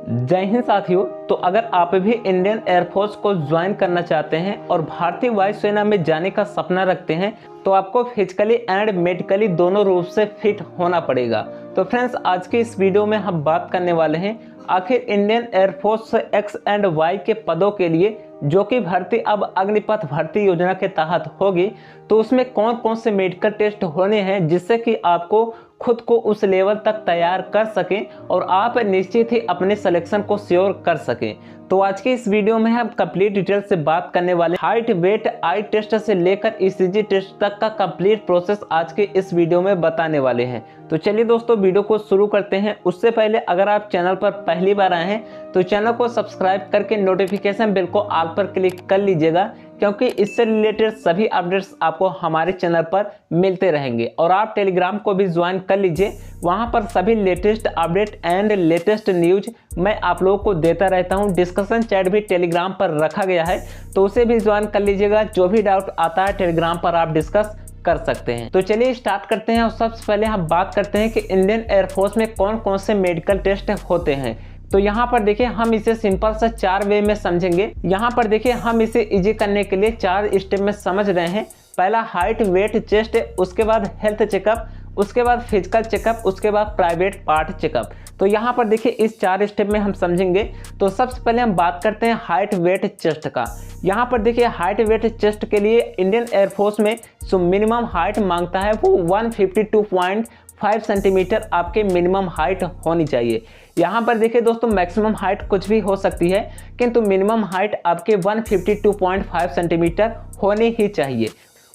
जय हिंद साथियों। तो अगर आप भी इंडियन एयरफोर्स को ज्वाइन करना चाहते हैं और भारतीय वायुसेना में जाने का सपना रखते हैं तो आपको फिजिकली एंड मेडिकली दोनों रूप से फिट होना पड़ेगा। तो फ्रेंड्स, आज के इस वीडियो में हम बात करने वाले हैं आखिर Indian air force X and Y के पदों के लिए जो कि भर्ती अब अग्निपथ भर्ती योजना के तहत होगी, तो उसमें कौन कौन से मेडिकल टेस्ट होने हैं जिससे कि आपको खुद को उस लेवल तक तैयार कर सकें और आप निश्चित ही अपने सिलेक्शन को श्योर कर सकें। तो आज के इस वीडियो में हम कंप्लीट डिटेल से बात करने वाले हाइट, वेट, आई टेस्ट से लेकर ईसीजी टेस्ट तक का कंप्लीट प्रोसेस आज के इस वीडियो में बताने वाले हैं। तो चलिए दोस्तों, वीडियो को शुरू करते हैं। उससे पहले अगर आप चैनल पर पहली बार आए हैं तो चैनल को सब्सक्राइब करके नोटिफिकेशन बेल को ऑल पर क्लिक कर लीजिएगा, क्योंकि इससे रिलेटेड सभी अपडेट्स आपको हमारे चैनल पर मिलते रहेंगे। और आप टेलीग्राम को भी ज्वाइन कर लीजिए, वहां पर सभी latest update and latest news मैं आप लोगों को देता रहता हूं। डिस्कशन चैट भी टेलीग्राम पर रखा गया है, तो उसे भी ज्वाइन कर लीजिएगा। जो भी डाउट आता है टेलीग्राम पर आप डिस्कस कर सकते हैं। तो चलिए स्टार्ट करते हैं और सबसे पहले हम बात करते हैं कि इंडियन एयरफोर्स में कौन कौन से मेडिकल टेस्ट होते हैं। तो यहाँ पर देखिए, हम इसे सिंपल सा 4 वे में समझेंगे। यहाँ पर देखिए, हम इसे इजी करने के लिए 4 स्टेप में समझ रहे हैं। पहला हाइट, वेट, चेस्ट, उसके बाद हेल्थ चेकअप, उसके बाद फिजिकल चेकअप, उसके बाद प्राइवेट पार्ट चेकअप। तो यहाँ पर देखिए इस 4 स्टेप में हम समझेंगे। तो सबसे पहले हम बात करते हैं हाइट, वेट, चेस्ट का। यहाँ पर देखिए हाइट, वेट, चेस्ट के लिए इंडियन एयरफोर्स में जो मिनिमम हाइट मांगता है वो 152.5 सेंटीमीटर आपके मिनिमम हाइट होनी चाहिए। यहाँ पर देखिए दोस्तों, मैक्सिमम हाइट कुछ भी हो सकती है, किंतु मिनिमम हाइट आपके 152.5 सेंटीमीटर होनी ही चाहिए।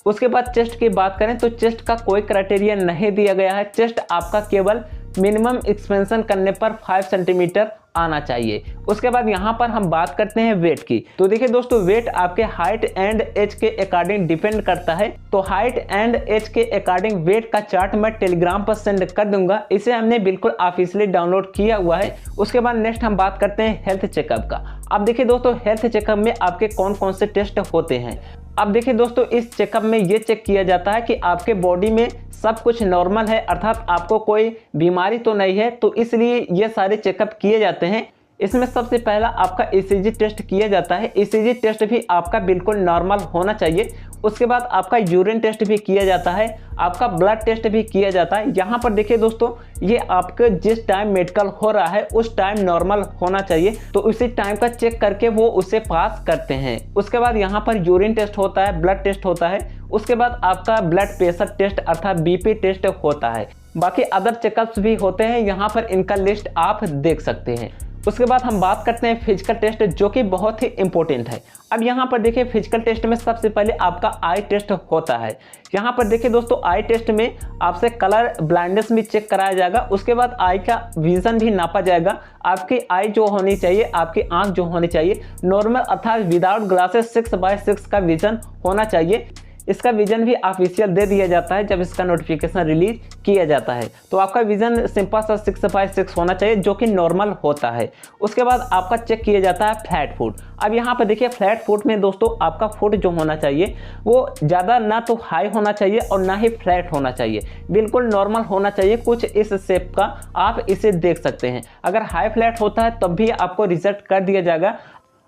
उसके बाद चेस्ट की बात करें तो चेस्ट का कोई क्राइटेरिया नहीं दिया गया है। चेस्ट आपका केवल मिनिमम एक्सपेंशन करने पर 5 सेंटीमीटर आना चाहिए। उसके बाद यहाँ पर हम बात करते हैं वेट की। तो देखिए दोस्तों, वेट आपके हाइट एंड एज के अकॉर्डिंग डिपेंड करता है। तो हाइट एंड एज के अकॉर्डिंग वेट का चार्ट मैं टेलीग्राम पर सेंड कर दूंगा। इसे हमने बिल्कुल ऑफिशियली डाउनलोड किया हुआ है। उसके बाद नेक्स्ट हम बात करते हैं हेल्थ चेकअप का। अब देखिए दोस्तों, हेल्थ चेकअप में आपके कौन कौन से टेस्ट होते हैं। अब देखिए दोस्तों, इस चेकअप में ये चेक किया जाता है कि आपके बॉडी में सब कुछ नॉर्मल है, अर्थात आपको कोई बीमारी तो नहीं है। तो इसलिए ये सारे चेकअप किए जाते हैं। इसमें सबसे पहला आपका ईसीजी टेस्ट किया जाता है। ईसीजी टेस्ट भी आपका बिल्कुल नॉर्मल होना चाहिए। उसके बाद आपका यूरिन टेस्ट भी किया जाता है, आपका ब्लड टेस्ट भी किया जाता है। यहाँ पर देखिए दोस्तों, ये आपके जिस टाइम मेडिकल हो रहा है उस टाइम नॉर्मल होना चाहिए, तो उसी टाइम का चेक करके वो उसे पास करते हैं। उसके बाद यहाँ पर यूरिन टेस्ट होता है, ब्लड टेस्ट होता है। उसके बाद आपका ब्लड प्रेशर टेस्ट अर्थात बीपी टेस्ट होता है। बाकी अदर चेकअप्स भी होते हैं, यहाँ पर इनका लिस्ट आप देख सकते हैं। उसके बाद हम बात करते हैं फिजिकल टेस्ट, जो कि बहुत ही इंपॉर्टेंट है। अब यहाँ पर देखिए फिजिकल टेस्ट में सबसे पहले आपका आई टेस्ट होता है। यहाँ पर देखिए दोस्तों, आई टेस्ट में आपसे कलर ब्लाइंडनेस भी चेक कराया जाएगा। उसके बाद आई का विजन भी नापा जाएगा। आपकी आई जो होनी चाहिए, आपकी आंख जो होनी चाहिए नॉर्मल अर्थात विदाउट ग्लासेस 6/6 का विजन होना चाहिए। इसका विजन भी ऑफिशियल दे दिया जाता है जब इसका नोटिफिकेशन रिलीज किया जाता है। तो आपका विजन सिंपल सा 6/6 होना चाहिए, जो कि नॉर्मल होता है। उसके बाद आपका चेक किया जाता है फ्लैट फुट। अब यहाँ पर देखिए फ्लैट फुट में दोस्तों आपका फुट जो होना चाहिए वो ज़्यादा ना तो हाई होना चाहिए और ना ही फ्लैट होना चाहिए, बिल्कुल नॉर्मल होना चाहिए। कुछ इस शेप का आप इसे देख सकते हैं। अगर हाई फ्लैट होता है तब भी आपको रिजेक्ट कर दिया जाएगा,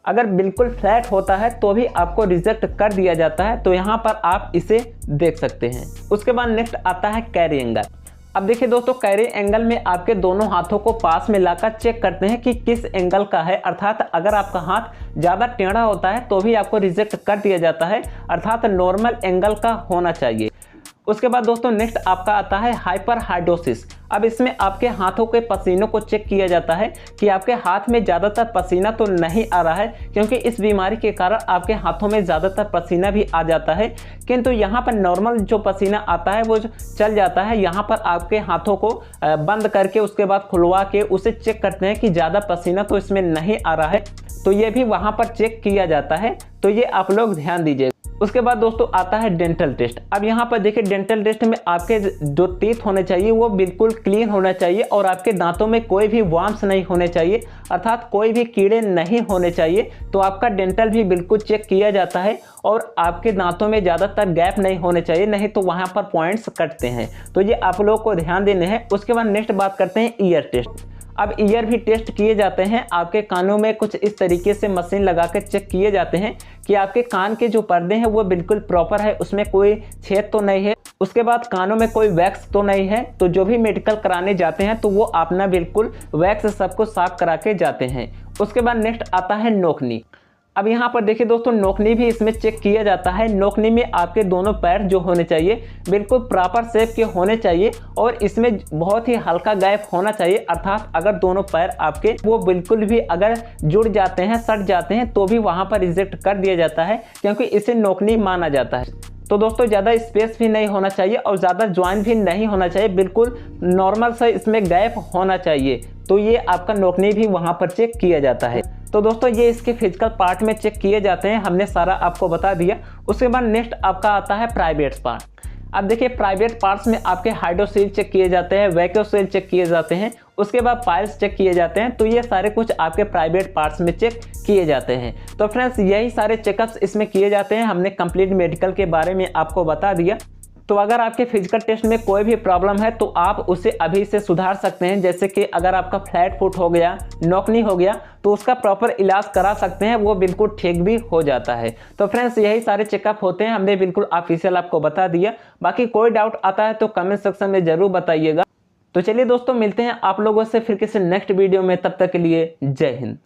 अगर बिल्कुल फ्लैट होता है तो भी आपको रिजेक्ट कर दिया जाता है। तो यहाँ पर आप इसे देख सकते हैं। उसके बाद नेक्स्ट आता है कैरी एंगल। अब देखिए दोस्तों, कैरी एंगल में आपके दोनों हाथों को पास में लाकर चेक करते हैं कि किस एंगल का है, अर्थात अगर आपका हाथ ज़्यादा टेढ़ा होता है तो भी आपको रिजेक्ट कर दिया जाता है, अर्थात नॉर्मल एंगल का होना चाहिए। उसके बाद दोस्तों नेक्स्ट आपका आता है हाइपर हाइड्रोसिस। अब इसमें आपके हाथों के पसीनों को चेक किया जाता है कि आपके हाथ में ज़्यादातर पसीना तो नहीं आ रहा है, क्योंकि इस बीमारी के कारण आपके हाथों में ज़्यादातर पसीना भी आ जाता है, किंतु यहाँ पर नॉर्मल जो पसीना आता है वो चल जाता है। यहाँ पर आपके हाथों को बंद करके उसके बाद खुलवा के उसे चेक करते हैं कि ज़्यादा पसीना तो इसमें नहीं आ रहा है, तो ये भी वहाँ पर चेक किया जाता है। तो ये आप लोग ध्यान दीजिए। उसके बाद दोस्तों आता है डेंटल टेस्ट। अब यहाँ पर देखिए डेंटल टेस्ट में आपके जो टीथ होने चाहिए वो बिल्कुल क्लीन होना चाहिए और आपके दांतों में कोई भी वर्म्स नहीं होने चाहिए, अर्थात कोई भी कीड़े नहीं होने चाहिए। तो आपका डेंटल भी बिल्कुल चेक किया जाता है और आपके दांतों में ज़्यादातर गैप नहीं होने चाहिए, नहीं तो वहाँ पर पॉइंट्स कटते हैं। तो ये आप लोगों को ध्यान देने हैं। उसके बाद नेक्स्ट बात करते हैं ईयर टेस्ट। अब ईयर भी टेस्ट किए जाते हैं, आपके कानों में कुछ इस तरीके से मशीन लगा कर चेक किए जाते हैं कि आपके कान के जो पर्दे हैं वो बिल्कुल प्रॉपर है, उसमें कोई छेद तो नहीं है। उसके बाद कानों में कोई वैक्स तो नहीं है। तो जो भी मेडिकल कराने जाते हैं तो वो अपना बिल्कुल वैक्स सबको साफ करा के जाते हैं। उसके बाद नेक्स्ट आता है नोकनी। अब यहाँ पर देखिए दोस्तों, नोकनी भी इसमें चेक किया जाता है। नोकनी में आपके दोनों पैर जो होने चाहिए बिल्कुल प्रॉपर शेप के होने चाहिए और इसमें बहुत ही हल्का गैप होना चाहिए, अर्थात अगर दोनों पैर आपके वो बिल्कुल भी अगर जुड़ जाते हैं, सट जाते हैं तो भी वहाँ पर रिजेक्ट कर दिया जाता है, क्योंकि इसे नोकनी माना जाता है। तो दोस्तों ज़्यादा स्पेस भी नहीं होना चाहिए और ज़्यादा ज्वाइन भी नहीं होना चाहिए, बिल्कुल नॉर्मल सा इसमें गैप होना चाहिए। तो ये आपका नोकनी भी वहाँ पर चेक किया जाता है। तो दोस्तों ये इसके फिजिकल पार्ट में चेक किए जाते हैं, हमने सारा आपको बता दिया। उसके बाद नेक्स्ट आपका आता है प्राइवेट पार्ट। अब देखिए प्राइवेट पार्ट्स में आपके हाइड्रोसील चेक किए जाते हैं, वैक्यूसील चेक किए जाते हैं, उसके बाद पाइल्स चेक किए जाते हैं। तो ये सारे कुछ आपके प्राइवेट पार्ट्स में चेक किए जाते हैं। तो फ्रेंड्स यही सारे चेकअप्स इसमें किए जाते हैं, हमने कंप्लीट मेडिकल के बारे में आपको बता दिया। तो अगर आपके फिजिकल टेस्ट में कोई भी प्रॉब्लम है तो आप उसे अभी से सुधार सकते हैं। जैसे कि अगर आपका फ्लैट फुट हो गया, नोकनी हो गया, तो उसका प्रॉपर इलाज करा सकते हैं, वो बिल्कुल ठीक भी हो जाता है। तो फ्रेंड्स यही सारे चेकअप होते हैं, हमने बिल्कुल ऑफिशियल आपको बता दिया। बाकी कोई डाउट आता है तो कमेंट सेक्शन में ज़रूर बताइएगा। तो चलिए दोस्तों, मिलते हैं आप लोगों से फिर किसी नेक्स्ट वीडियो में, तब तक के लिए जय हिंद।